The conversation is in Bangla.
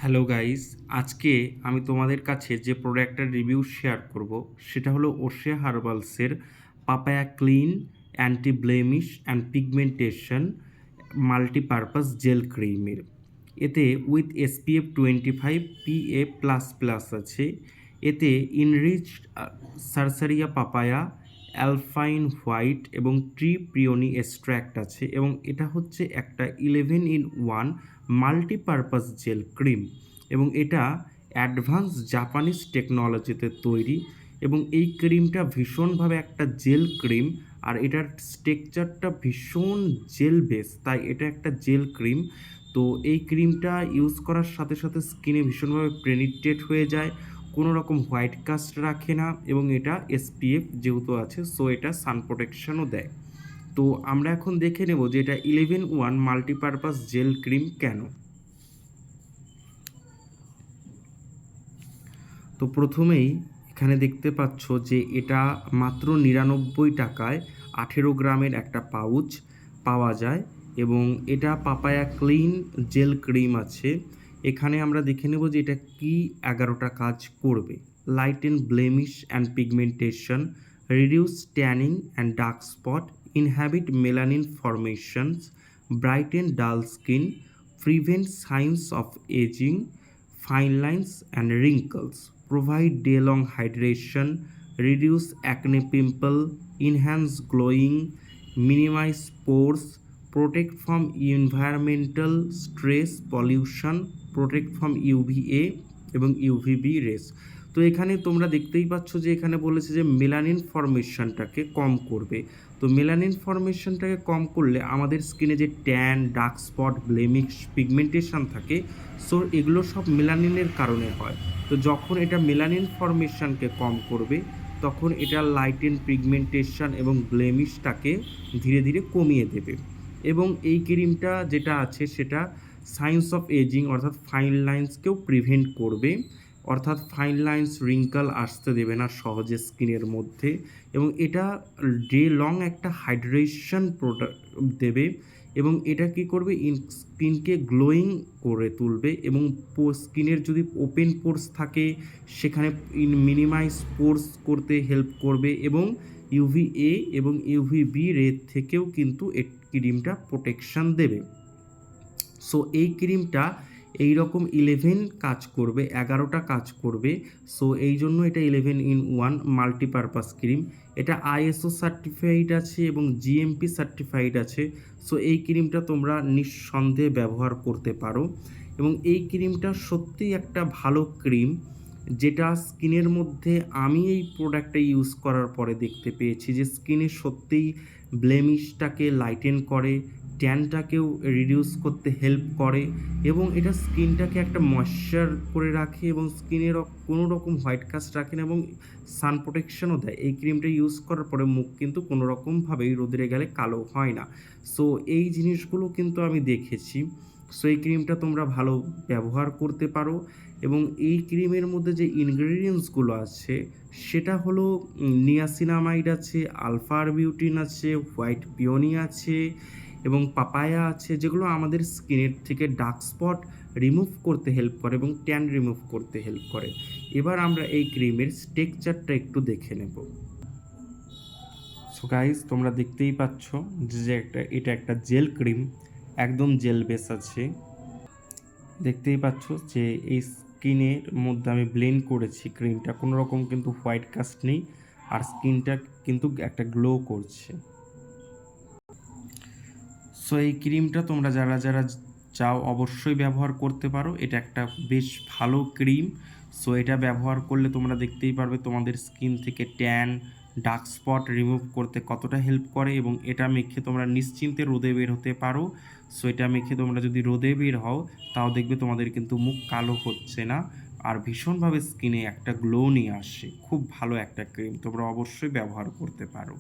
হ্যালো গাইস, আজকে আমি তোমাদের কাছে যে প্রোডাক্টটার রিভিউ শেয়ার করব সেটা হলো ওশিয়া হার্বালসের papaya clean anti blemish and pigmentation multipurpose gel ক্রিমের। এতে উইথ SPF 25 PA++ আছে। এতে ইনরিচ সারসারিয়া পাপায়া, অ্যালফাইন হোয়াইট এবং ট্রি প্রিওনি এক্সট্র্যাক্ট আছে এবং এটা হচ্ছে একটা 11-in-1 মাল্টিপারপাস জেল ক্রিম এবং এটা অ্যাডভান্স জাপানিজ টেকনোলজিতে তৈরি এবং এই ক্রিমটা ভীষণভাবে একটা জেল ক্রিম আর এটার স্ট্রাকচারটা ভীষণ জেল বেস, তাই এটা একটা জেল ক্রিম। তো এই ক্রিমটা ইউজ করার সাথে সাথে স্কিনে ভীষণভাবে পেনিট্রেট হয়ে যায়, কোনো রকম হোয়াইট কাস্ট রাখে না এবং এটা SPF যেহেতু আছে সো এটা সান প্রোটেকশনও দেয়। তো আমরা এখন দেখে নেব যে এটা 11-1 মাল্টিপারপাস জেল ক্রিম কেন। তো প্রথমেই এখানে দেখতে পাচ্ছ যে এটা মাত্র 99 টাকায় 18 গ্রামের একটা পাউচ পাওয়া যায় এবং এটা পাপায়া ক্লিন জেল ক্রিম আছে। এখানে আমরা দেখে নেব যে এটা কি 11টা কাজ করবে। Lighten blemish and pigmentation, reduce tanning and dark spot, inhabit melanin formations, brighten dull skin, prevent signs of ageing, fine lines and wrinkles, provide day-long hydration, reduce acne pimple, enhance glowing, minimize pores, protect from environmental stress, pollution, protect from UVA এবং UVB রেস। তো এখানে তোমরা দেখতেই পাচ্ছ যে এখানে বলেছে যে মেলানিন ফর্মেশনটাকে কম করবে। তো মেলানিন ফর্মেশনটাকে কম করলে আমাদের স্কিনে যে tan, dark spot, blemish, pigmentation থাকে সো এগুলো সব মেলানিনের কারণে হয়। তো যখন এটা মেলানিন ফর্মেশনকে কম করবে তখন এটা লাইটেন পিগমেন্টেশন এবং ব্লেমিশটাকে ধীরে ধীরে কমিয়ে দেবে এবং এই ক্রিমটা যেটা আছে সেটা সাইন্স অফ এজিং অর্থাৎ ফাইন লাইন্সকেও প্রিভেন্ট করবে, অর্থাৎ ফাইন লাইন্স রিঙ্কল আসতে দেবে না সহজে স্কিনের মধ্যে এবং এটা ডে লং একটা হাইড্রেশন দেবে এবং এটা কি করবে স্কিনকে গ্লোয়িং করে তুলবে এবং স্কিনের যদি ওপেন পোর্স থাকে সেখানে মিনিমাইজ পোর্স করতে হেল্প করবে এবং UVA এবং UVB রে থেকেও কিন্তু এই ক্রিমটা প্রোটেকশন দেবে। সো এই ক্রিমটা এইরকম 11 কাজ করবে, 11টা কাজ করবে। সো এই জন্য এটা 11-in-1 মাল্টিপারপাস ক্রিম। এটা ISO সার্টিফাইড আছে এবং GMP সার্টিফাইড আছে। সো এই ক্রিমটা তোমরা নিঃসন্দেহে ব্যবহার করতে পারো এবং এই ক্রিমটা সত্যিই একটা ভালো ক্রিম যেটা স্কিনের মধ্যে আমি এই প্রোডাক্টটা ইউজ করার পরে দেখতে পেয়েছি যে স্কিনে সত্যিই ব্লেমিশটাকে লাইটেন করে, ট্যানটাকেও রিডিউস করতে হেল্প করে এবং এটা স্কিনটাকে একটা ময়েশ্চার করে রাখে এবং স্কিনের কোনো রকম হোয়াইট কাস্ট রাখে না এবং সান প্রোটেকশনও দেয়। এই ক্রিমটা ইউজ করার পরে মুখ কিন্তু কোনো রকমভাবেই রোদে গেলে কালো হয় না। সো এই জিনিসগুলো কিন্তু আমি দেখেছি। সো এই ক্রিমটা তোমরা ভালো ব্যবহার করতে পারো এবং এই ক্রিমের মধ্যে যে ইনগ্রেডিয়েন্টসগুলো আছে সেটা হলো নিয়াসিনামাইড আছে, আলফা আরবিউটিন আছে, হোয়াইট পিওনি আছে এবং পাপায়া আছে, যেগুলো আমাদের স্কিনের থেকে ডার্ক স্পট রিমুভ করতে হেল্প করে এবং ট্যান রিমুভ করতে হেল্প করে। এবার আমরা এই ক্রিমের স্ট্রাকচারটা একটু দেখে নেব। সো গাইস, তোমরা দেখতেই পাচ্ছ যে এটা একটা জেল ক্রিম, একদম জেল বেস আছে। দেখতেই পাচ্ছ যে এই স্কিনের মধ্যে আমি ব্লেন্ড করেছি ক্রিমটা, কোনো রকম কিন্তু হোয়াইট কাস্ট নেই আর স্কিনটা কিন্তু একটা গ্লো করছে। সো এই ক্রিমটা তোমরা যারা যারা চাও অবশ্যই ব্যবহার করতে পারো, এটা একটা বেশ ভালো ক্রিম। সো এটা ব্যবহার করলে তোমরা দেখতেই পারবে তোমাদের স্কিন থেকে ট্যান, ডার্ক স্পট রিমুভ করতে কতটা হেল্প করে এবং এটা মেখে তোমরা নিশ্চিন্তে রোদে বের হতে পারো। সো এটা মেখে তোমরা যদি রোদে বের হও তাও দেখবে তোমাদের কিন্তু মুখ কালো হচ্ছে না আর ভীষণভাবে স্কিনে একটা গ্লো নিয়ে আসে। খুব ভালো একটা ক্রিম, তোমরা অবশ্যই ব্যবহার করতে পারো।